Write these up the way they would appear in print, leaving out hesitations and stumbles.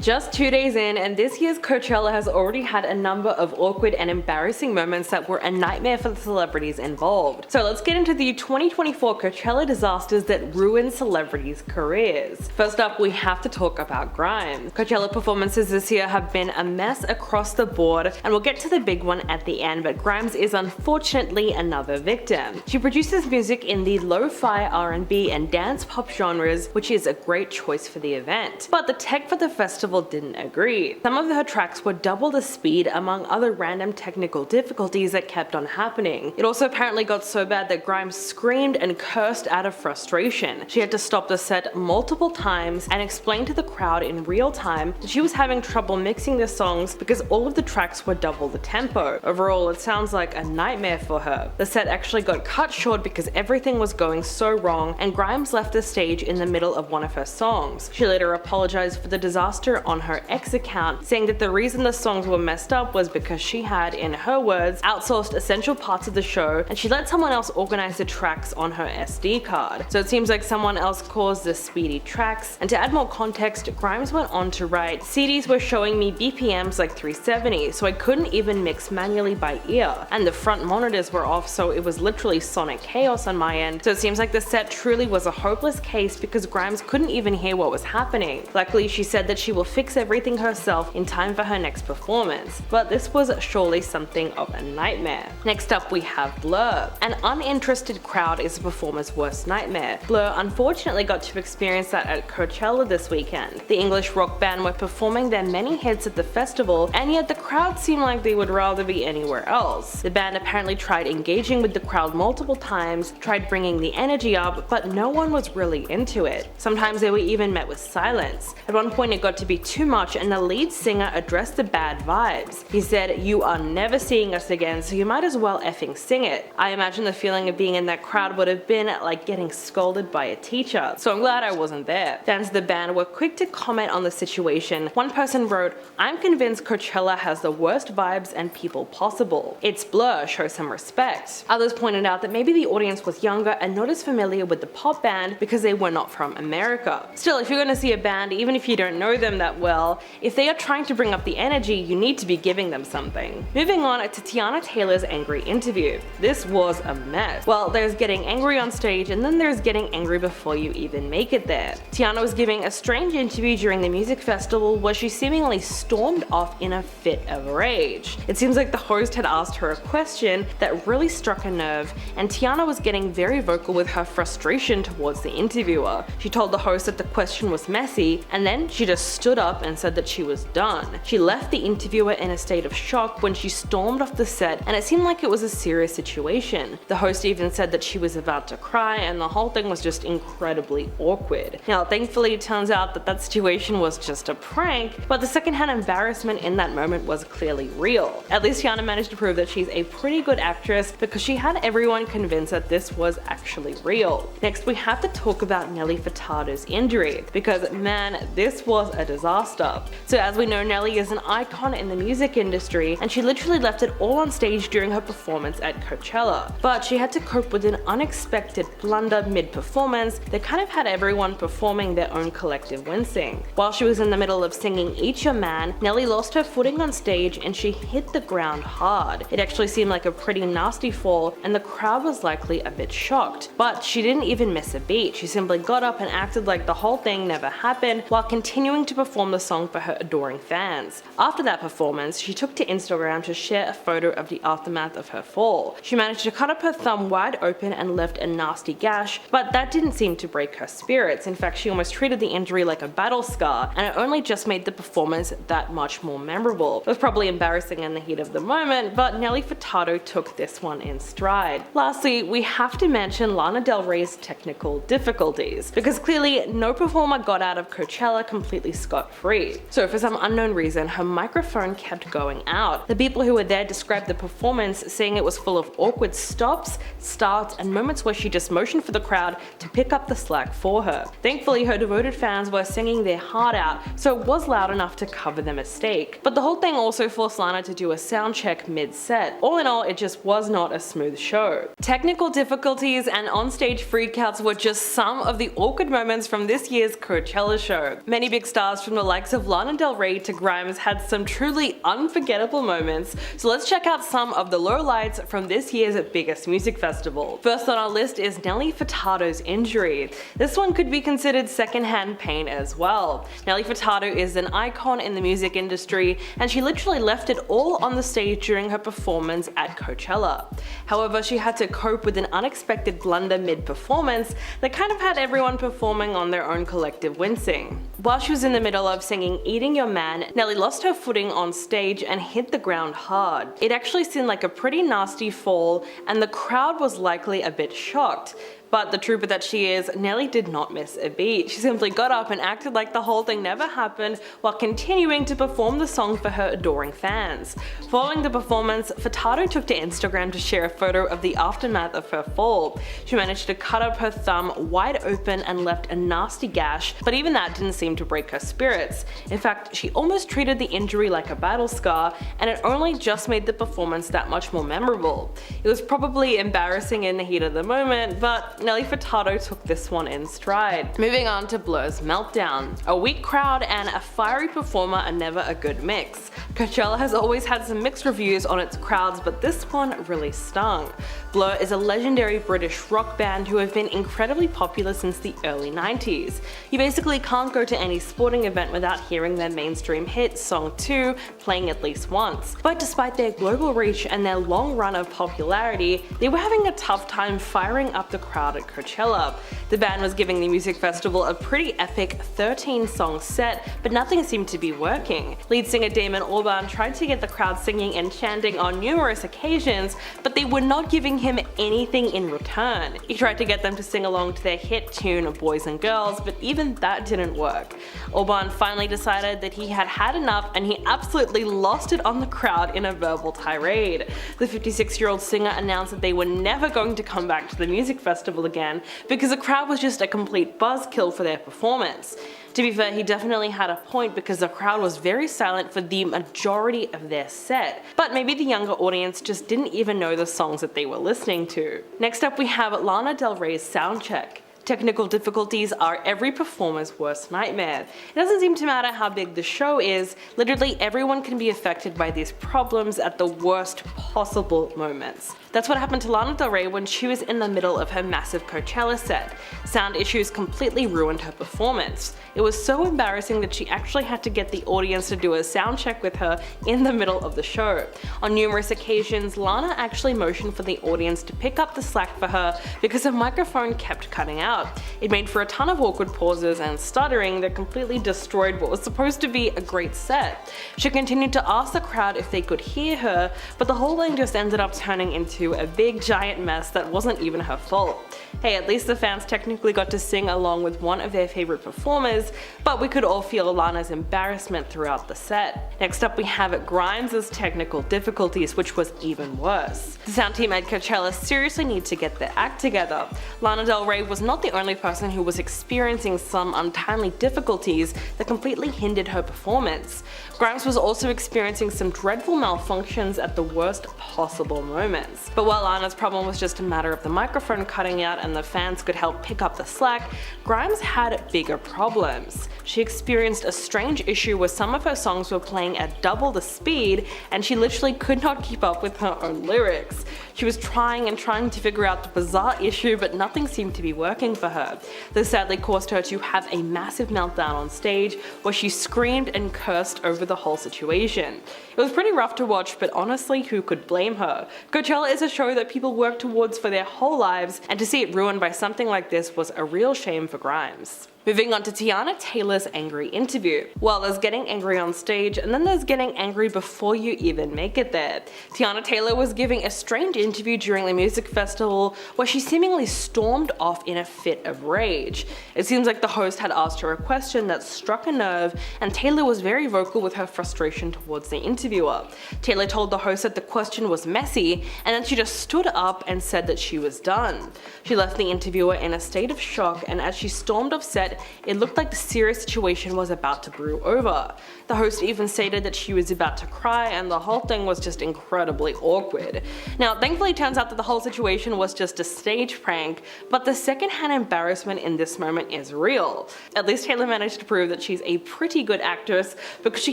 Just 2 days in, and this year's Coachella has already had a number of awkward and embarrassing moments that were a nightmare for the celebrities involved. So let's get into the 2024 Coachella disasters that ruined celebrities' careers. First up, we have to talk about Grimes. Coachella performances this year have been a mess across the board, and we'll get to the big one at the end, but Grimes is unfortunately another victim. She produces music in the lo-fi R&B and dance pop genres, which is a great choice for the event. But the tech for the festival didn't agree. Some of her tracks were double the speed, among other random technical difficulties that kept on happening. It also apparently got so bad that Grimes screamed and cursed out of frustration. She had to stop the set multiple times and explain to the crowd in real time that she was having trouble mixing the songs because all of the tracks were double the tempo. Overall, it sounds like a nightmare for her. The set actually got cut short because everything was going so wrong, and Grimes left the stage in the middle of one of her songs. She later apologized for the disaster on her X account, saying that the reason the songs were messed up was because she had, in her words, outsourced essential parts of the show and she let someone else organize the tracks on her SD card. So it seems like someone else caused the speedy tracks, and to add more context, Grimes went on to write, "CDs were showing me BPMs like 370, so I couldn't even mix manually by ear, and the front monitors were off, so it was literally sonic chaos on my end." So it seems like the set truly was a hopeless case because Grimes couldn't even hear what was happening. Luckily, she said that she will fix everything herself in time for her next performance, but this was surely something of a nightmare. Next up, we have Blur. An uninterested crowd is a performer's worst nightmare. Blur unfortunately got to experience that at Coachella this weekend. The English rock band were performing their many hits at the festival, and yet the crowd seemed like they would rather be anywhere else. The band apparently tried engaging with the crowd multiple times, tried bringing the energy up, but no one was really into it. Sometimes they were even met with silence. At one point it got to be too much, and the lead singer addressed the bad vibes. He said, "You are never seeing us again, so you might as well effing sing it." I imagine the feeling of being in that crowd would have been like getting scolded by a teacher, so I'm glad I wasn't there. Fans of the band were quick to comment on the situation. One person wrote, "I'm convinced Coachella has the worst vibes and people possible. It's Blur, show some respect." Others pointed out that maybe the audience was younger and not as familiar with the pop band because they were not from America. Still, if you're going to see a band, even if you don't know them that well, if they are trying to bring up the energy, you need to be giving them something. Moving on to Tiana Taylor's angry interview. This was a mess. Well, there's getting angry on stage, and then there's getting angry before you even make it there. Tiana was giving a strange interview during the music festival where she seemingly stormed off in a fit of rage. It seems like the host had asked her a question that really struck a nerve, and Tiana was getting very vocal with her frustration towards the interviewer. She told the host that the question was messy, and then she just stood up and said that she was done. She left the interviewer in a state of shock when she stormed off the set, and it seemed like it was a serious situation. The host even said that she was about to cry, and the whole thing was just incredibly awkward. Now, thankfully, it turns out that that situation was just a prank, but the secondhand embarrassment in that moment was clearly real. At least Tiana managed to prove that she's a pretty good actress because she had everyone convinced that this was actually real. Next, we have to talk about Nelly Fado's injury, because man, this was a disaster. So as we know, Nelly is an icon in the music industry, and she literally left it all on stage during her performance at Coachella. But she had to cope with an unexpected blunder mid-performance that kind of had everyone performing their own collective wincing. While she was in the middle of singing Eat Your Man, Nelly lost her footing on stage and she hit the ground hard. It actually seemed like a pretty nasty fall, and the crowd was likely a bit shocked. But she didn't even miss a beat. She simply got up and acted like the whole thing never happened while continuing to perform the song for her adoring fans. After that performance, she took to Instagram to share a photo of the aftermath of her fall. She managed to cut up her thumb wide open and left a nasty gash, but that didn't seem to break her spirits. In fact, she almost treated the injury like a battle scar, and it only just made the performance that much more memorable. It was probably embarrassing in the heat of the moment, but Nelly Fado took this one in stride. Lastly, we have to mention Lana Del Rey's technical difficulties, because clearly no performer got out of Coachella completely scot-free. So for some unknown reason, her microphone kept going out. The people who were there described the performance, saying it was full of awkward stops, starts, and moments where she just motioned for the crowd to pick up the slack for her. Thankfully, her devoted fans were singing their heart out, so it was loud enough to cover the mistake. But the whole thing also forced Lana to do a sound check mid-set. All in all, it just was not a smooth show. Technical difficulties and onstage freakouts were just some of the awkward moments from this year's Coachella show. Many big stars from the likes of Lana Del Rey to Grimes had some truly unforgettable moments, so let's check out some of the lowlights from this year's biggest music festival. First on our list is Nelly Furtado's injury. This one could be considered secondhand pain as well. Nelly Furtado is an icon in the music industry, and she literally left it all on the stage during her performance at Coachella. However, she had to cope with an unexpected blunder mid-performance that kind of had everyone performing on their own collective wincing. While she was in the middle of singing Eating Your Man, Nelly lost her footing on stage and hit the ground hard. It actually seemed like a pretty nasty fall, and the crowd was likely a bit shocked. But the trooper that she is, Nelly did not miss a beat. She simply got up and acted like the whole thing never happened while continuing to perform the song for her adoring fans. Following the performance, Furtado took to Instagram to share a photo of the aftermath of her fall. She managed to cut up her thumb wide open and left a nasty gash, but even that didn't seem to break her spirits. In fact, she almost treated the injury like a battle scar, and it only just made the performance that much more memorable. It was probably embarrassing in the heat of the moment, but Nelly Furtado took this one in stride. Moving on to Blur's Meltdown. A weak crowd and a fiery performer are never a good mix. Coachella has always had some mixed reviews on its crowds, but this one really stung. Blur is a legendary British rock band who have been incredibly popular since the early 90s. You basically can't go to any sporting event without hearing their mainstream hit, Song 2, playing at least once. But despite their global reach and their long run of popularity, they were having a tough time firing up the crowd at Coachella. The band was giving the music festival a pretty epic 13-song set, but nothing seemed to be working. Lead singer Damon Albarn tried to get the crowd singing and chanting on numerous occasions, but they were not giving him anything in return. He tried to get them to sing along to their hit tune Boys and Girls, but even that didn't work. Albarn finally decided that he had had enough, and he absolutely lost it on the crowd in a verbal tirade. The 56-year-old singer announced that they were never going to come back to the music festival again because the crowd was just a complete buzzkill for their performance. To be fair, he definitely had a point because the crowd was very silent for the majority of their set, but maybe the younger audience just didn't even know the songs that they were listening to. Next up we have Lana Del Rey's soundcheck. Technical difficulties are every performer's worst nightmare. It doesn't seem to matter how big the show is, literally everyone can be affected by these problems at the worst possible moments. That's what happened to Lana Del Rey when she was in the middle of her massive Coachella set. Sound issues completely ruined her performance. It was so embarrassing that she actually had to get the audience to do a sound check with her in the middle of the show. On numerous occasions, Lana actually motioned for the audience to pick up the slack for her because her microphone kept cutting out. It made for a ton of awkward pauses and stuttering that completely destroyed what was supposed to be a great set. She continued to ask the crowd if they could hear her, but the whole thing just ended up turning into a big giant mess that wasn't even her fault. Hey, at least the fans technically got to sing along with one of their favorite performers, but we could all feel Lana's embarrassment throughout the set. Next up we have Grimes' technical difficulties, which was even worse. The sound team at Coachella seriously need to get their act together. Lana Del Rey was not the only person who was experiencing some untimely difficulties that completely hindered her performance. Grimes was also experiencing some dreadful malfunctions at the worst possible moments. But while Lana's problem was just a matter of the microphone cutting out and the fans could help pick up the slack, Grimes had bigger problems. She experienced a strange issue where some of her songs were playing at double the speed, and she literally could not keep up with her own lyrics. She was trying to figure out the bizarre issue, but nothing seemed to be working for her. This sadly caused her to have a massive meltdown on stage where she screamed and cursed over the whole situation. It was pretty rough to watch, but honestly, who could blame her? Coachella is a show that people work towards for their whole lives, and to see it ruined by something like this was a real shame for Grimes. Moving on to Tiana Taylor's angry interview. Well, there's getting angry on stage, and then there's getting angry before you even make it there. Tiana Taylor was giving a strange interview during the music festival where she seemingly stormed off in a fit of rage. It seems like the host had asked her a question that struck a nerve, and Taylor was very vocal with her frustration towards the interviewer. Taylor told the host that the question was messy, and then she just stood up and said that she was done. She left the interviewer in a state of shock, and as she stormed off set, said it looked like the serious situation was about to brew over. The host even stated that she was about to cry, and the whole thing was just incredibly awkward. Now, thankfully it turns out that the whole situation was just a stage prank, but the secondhand embarrassment in this moment is real. At least Taylor managed to prove that she's a pretty good actress because she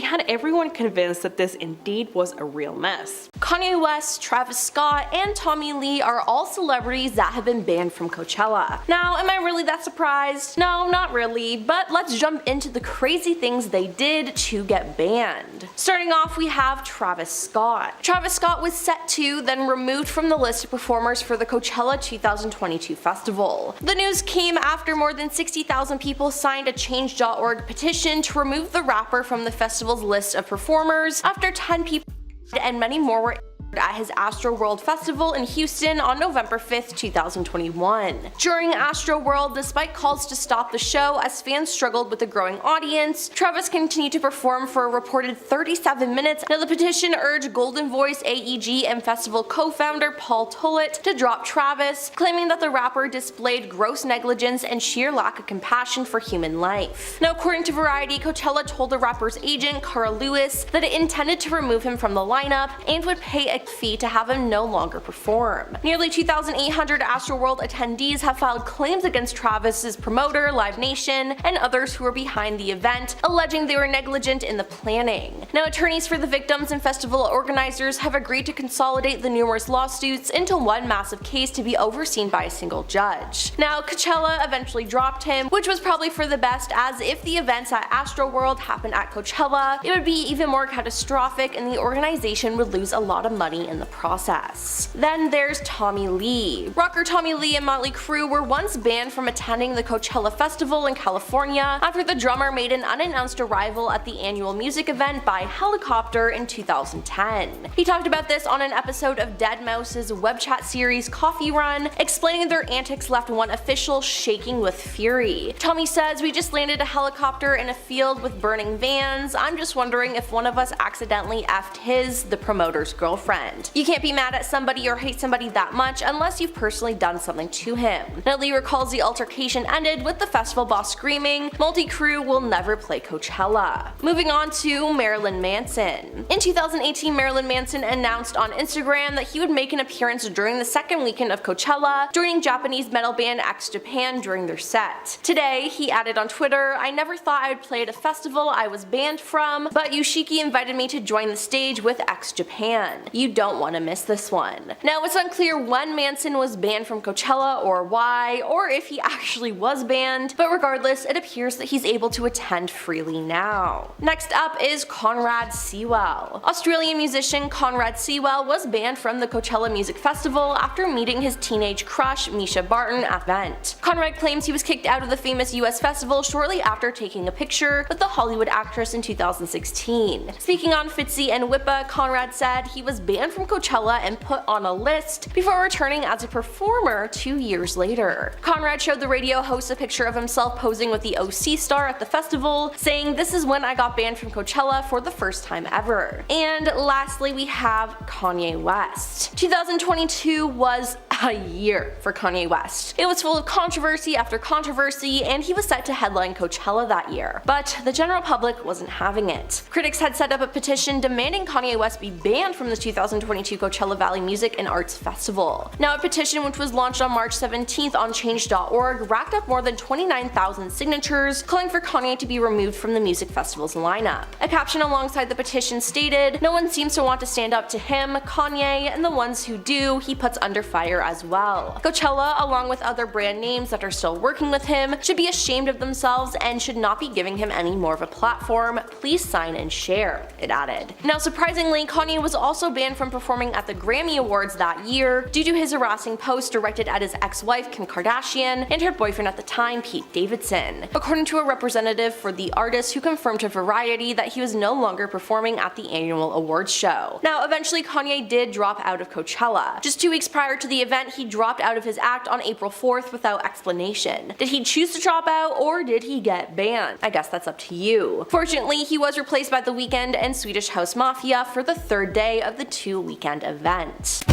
had everyone convinced that this indeed was a real mess. Kanye West, Travis Scott, and Tommy Lee are all celebrities that have been banned from Coachella. Now, am I really that surprised? No, not really, but let's jump into the crazy things they did to get banned. Starting off, we have Travis Scott. Travis Scott was set to, then removed from the list of performers for the Coachella 2022 festival. The news came after more than 60,000 people signed a Change.org petition to remove the rapper from the festival's list of performers after 10 people and many more were at his Astroworld Festival in Houston on November 5th, 2021. During Astroworld, despite calls to stop the show as fans struggled with a growing audience, Travis continued to perform for a reported 37 minutes. Now, the petition urged Golden Voice, AEG, and festival co-founder Paul Tollett to drop Travis, claiming that the rapper displayed gross negligence and sheer lack of compassion for human life. Now, according to Variety, Coachella told the rapper's agent, Cara Lewis, that it intended to remove him from the lineup and would pay a fee to have him no longer perform. Nearly 2,800 Astroworld attendees have filed claims against Travis's promoter, Live Nation, and others who were behind the event, alleging they were negligent in the planning. Now, attorneys for the victims and festival organizers have agreed to consolidate the numerous lawsuits into one massive case to be overseen by a single judge. Now, Coachella eventually dropped him, which was probably for the best, as if the events at Astroworld happened at Coachella, it would be even more catastrophic and the organization would lose a lot of money in the process. Then there's Tommy Lee. Rocker Tommy Lee and Motley Crue were once banned from attending the Coachella Festival in California after the drummer made an unannounced arrival at the annual music event by helicopter in 2010. He talked about this on an episode of Deadmau5's web chat series Coffee Run, explaining their antics left one official shaking with fury. Tommy says, "We just landed a helicopter in a field with burning vans. I'm just wondering if one of us accidentally effed the promoter's girlfriend. You can't be mad at somebody or hate somebody that much unless you've personally done something to him." Nelly recalls the altercation ended with the festival boss screaming, "Motley Crue will never play Coachella." Moving on to Marilyn Manson. In 2018, Marilyn Manson announced on Instagram that he would make an appearance during the second weekend of Coachella, joining Japanese metal band X Japan during their set. Today, he added on Twitter, "I never thought I would play at a festival I was banned from, but Yoshiki invited me to join the stage with X Japan. You don't want to miss this one." Now, it's unclear when Manson was banned from Coachella or why, or if he actually was banned, but regardless, it appears that he's able to attend freely now. Next up is Conrad Sewell. Australian musician Conrad Sewell was banned from the Coachella Music Festival after meeting his teenage crush Misha Barton at the event. Conrad claims he was kicked out of the famous US festival shortly after taking a picture with the Hollywood actress in 2016. Speaking on Fitzy and Whippa, Conrad said he was banned from Coachella and put on a list before returning as a performer 2 years later. Conrad showed the radio host a picture of himself posing with the OC star at the festival, saying, "This is when I got banned from Coachella for the first time ever." And lastly, we have Kanye West. 2022 was a year for Kanye West. It was full of controversy after controversy, and he was set to headline Coachella that year. But the general public wasn't having it. Critics had set up a petition demanding Kanye West be banned from the 2022 Coachella Valley Music and Arts Festival. Now, a petition which was launched on March 17th on Change.org racked up more than 29,000 signatures, calling for Kanye to be removed from the music festival's lineup. A caption alongside the petition stated, "No one seems to want to stand up to him, Kanye, and the ones who do, he puts under fire as well. Coachella, along with other brand names that are still working with him, should be ashamed of themselves and should not be giving him any more of a platform. Please sign and share," it added. Now, surprisingly, Kanye was also banned from performing at the Grammy Awards that year due to his harassing posts directed at his ex-wife Kim Kardashian and her boyfriend at the time, Pete Davidson, according to a representative for the artist who confirmed to Variety that he was no longer performing at the annual awards show. Now, eventually Kanye did drop out of Coachella. Just 2 weeks prior to the event, he dropped out of his act on April 4th without explanation. Did he choose to drop out, or did he get banned? I guess that's up to you. Fortunately, he was replaced by The Weeknd and Swedish House Mafia for the third day of the 2-weekend event.